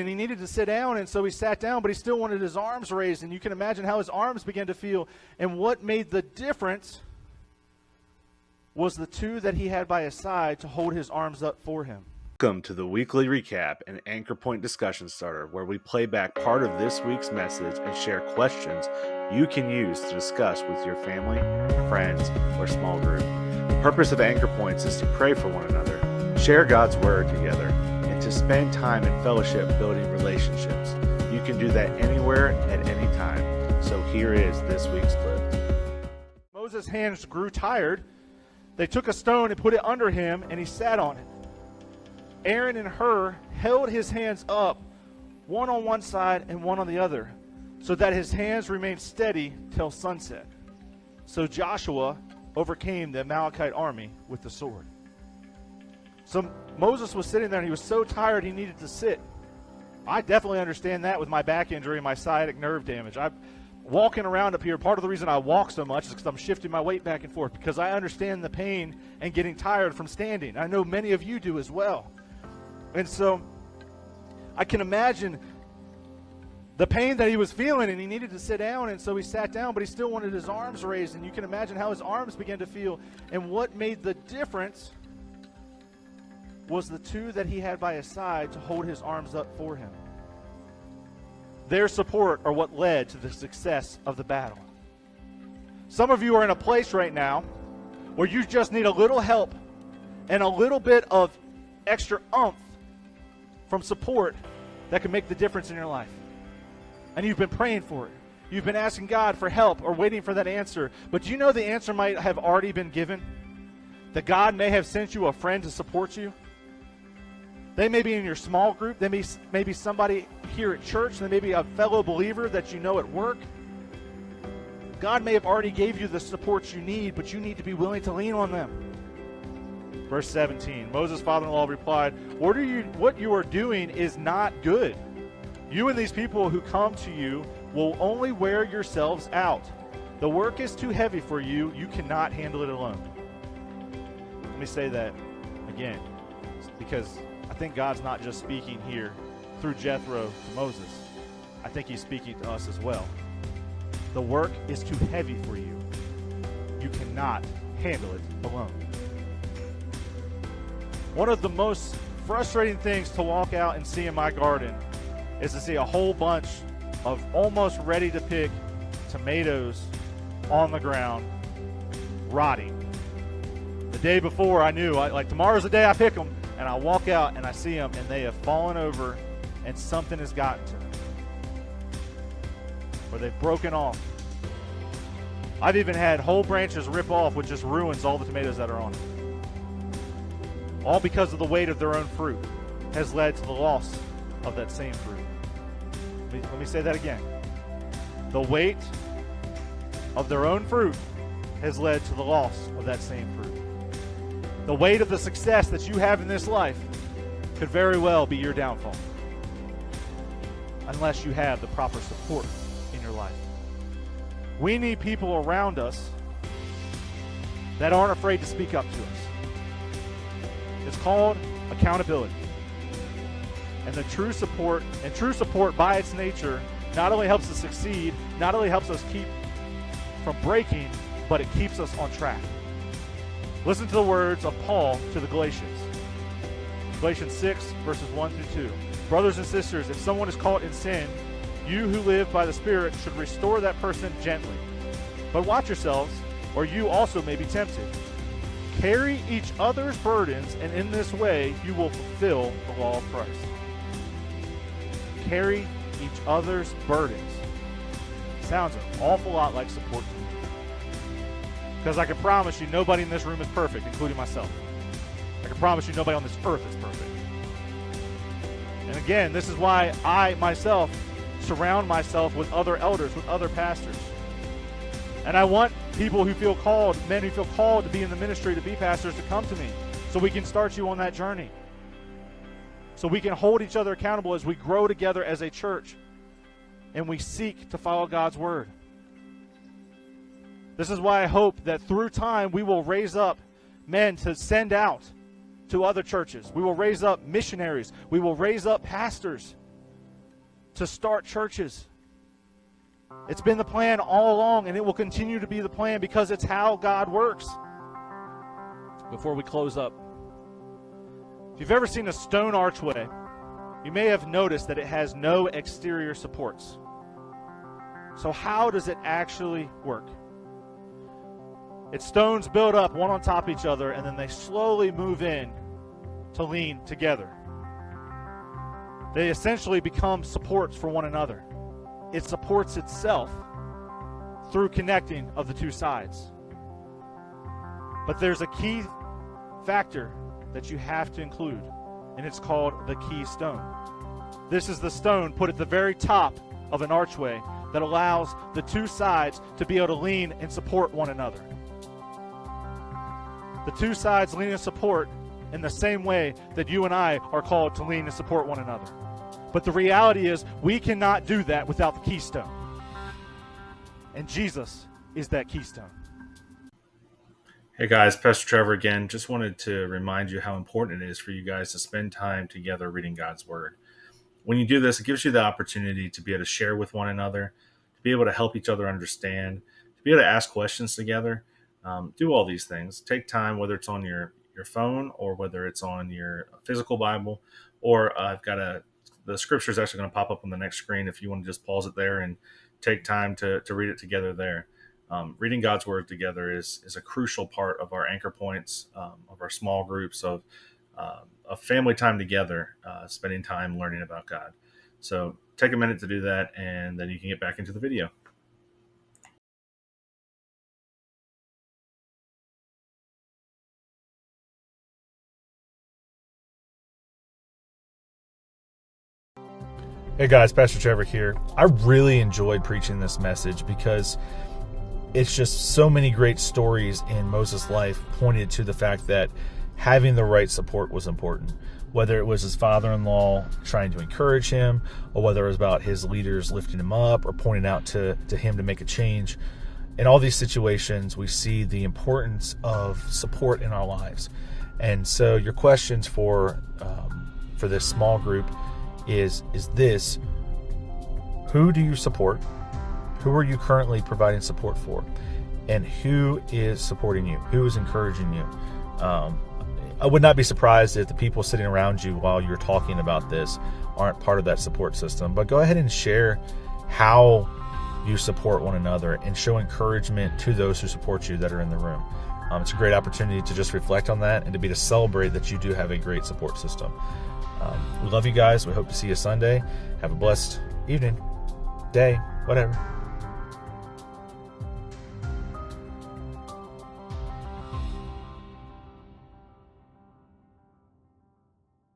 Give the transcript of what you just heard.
And he needed to sit down, and so he sat down, but he still wanted his arms raised, and you can imagine how his arms began to feel. And what made the difference was the two that he had by his side to hold his arms up for him. Welcome to the weekly recap and anchor point discussion starter, where we play back part of this week's message and share questions you can use to discuss with your family, friends, or small group. The purpose of anchor points is to pray for one another, share God's word together, and to spend time in fellowship building relationships. You can do that anywhere at any time. So here is this week's clip. Moses' hands grew tired. They took a stone and put it under him, and he sat on it. Aaron and Hur held his hands up, one on one side and one on the other, so that his hands remained steady till sunset. So Joshua overcame the Amalekite army with the sword. So Moses was sitting there, and he was so tired he needed to sit. I definitely understand that with my back injury and my sciatic nerve damage. I'm walking around up here. Part of the reason I walk so much is because I'm shifting my weight back and forth, because I understand the pain and getting tired from standing. I know many of you do as well. And so I can imagine the pain that he was feeling, and he needed to sit down, and so he sat down, but he still wanted his arms raised, and you can imagine how his arms began to feel. And what made the difference was the two that he had by his side to hold his arms up for him. Their support are what led to the success of the battle. Some of you are in a place right now where you just need a little help and a little bit of extra oomph from support that can make the difference in your life. And you've been praying for it. You've been asking God for help or waiting for that answer. But do you know the answer might have already been given? That God may have sent you a friend to support you. They may be in your small group. They may be somebody here at church. They may be a fellow believer that you know at work. God may have already gave you the support you need, but you need to be willing to lean on them. Verse 17, Moses' father-in-law replied, what you are doing is not good. You and these people who come to you will only wear yourselves out. The work is too heavy for you. You cannot handle it alone. Let me say that again, because I think God's not just speaking here through Jethro to Moses. I think he's speaking to us as well. The work is too heavy for you. You cannot handle it alone. One of the most frustrating things to walk out and see in my garden is to see a whole bunch of almost ready to pick tomatoes on the ground, rotting. The day before I knew, tomorrow's the day I pick them. And I walk out and I see them, and they have fallen over, and something has gotten to them. Or they've broken off. I've even had whole branches rip off, which just ruins all the tomatoes that are on them. All because of the weight of their own fruit has led to the loss of that same fruit. Let me say that again. The weight of their own fruit has led to the loss of that same fruit. The weight of the success that you have in this life could very well be your downfall, unless you have the proper support in your life. We need people around us that aren't afraid to speak up to us. It's called accountability. And the true support by its nature not only helps us succeed, not only helps us keep from breaking, but it keeps us on track. Listen to the words of Paul to the Galatians. Galatians 6, verses 1 through 2. Brothers and sisters, if someone is caught in sin, you who live by the Spirit should restore that person gently. But watch yourselves, or you also may be tempted. Carry each other's burdens, and in this way you will fulfill the law of Christ. Carry each other's burdens. Sounds an awful lot like support to me. Because I can promise you nobody in this room is perfect, including myself. I can promise you nobody on this earth is perfect. And again, this is why I myself surround myself with other elders, with other pastors. And I want people who feel called, men who feel called to be in the ministry, to be pastors, to come to me so we can start you on that journey. So we can hold each other accountable as we grow together as a church and we seek to follow God's word. This is why I hope that through time we will raise up men to send out to other churches. We will raise up missionaries. We will raise up pastors to start churches. It's been the plan all along, and it will continue to be the plan because it's how God works. Before we close up, if you've ever seen a stone archway, you may have noticed that it has no exterior supports. So how does it actually work? It's stones built up one on top of each other, and then they slowly move in to lean together. They essentially become supports for one another. It supports itself through connecting of the two sides. But there's a key factor that you have to include, and it's called the keystone. This is the stone put at the very top of an archway that allows the two sides to be able to lean and support one another. The two sides lean and support in the same way that you and I are called to lean and support one another. But the reality is we cannot do that without the keystone. And Jesus is that keystone. Hey guys, Pastor Trevor again. Just wanted to remind you how important it is for you guys to spend time together reading God's Word. When you do this, it gives you the opportunity to be able to share with one another, to be able to help each other understand, to be able to ask questions together, do all these things. Take time, whether it's on your phone or whether it's on your physical Bible, or the scripture is actually going to pop up on the next screen if you want to just pause it there and take time to read it together there. Reading God's Word together is a crucial part of our anchor points, of our small groups, of family time together, spending time learning about God. So take a minute to do that, and then you can get back into the video. Hey guys, Pastor Trevor here. I really enjoyed preaching this message because it's just so many great stories in Moses' life pointed to the fact that having the right support was important. Whether it was his father-in-law trying to encourage him, or whether it was about his leaders lifting him up or pointing out to him to make a change. In all these situations, we see the importance of support in our lives. And so your questions for this small group is this: who do you support? Who are you currently providing support for? And who is supporting you? Who is encouraging you? I would not be surprised if the people sitting around you while you're talking about this aren't part of that support system. But go ahead and share how you support one another and show encouragement to those who support you that are in the room. It's a great opportunity to just reflect on that and to celebrate that you do have a great support system. We love you guys. We hope to see you Sunday. Have a blessed evening, day, whatever.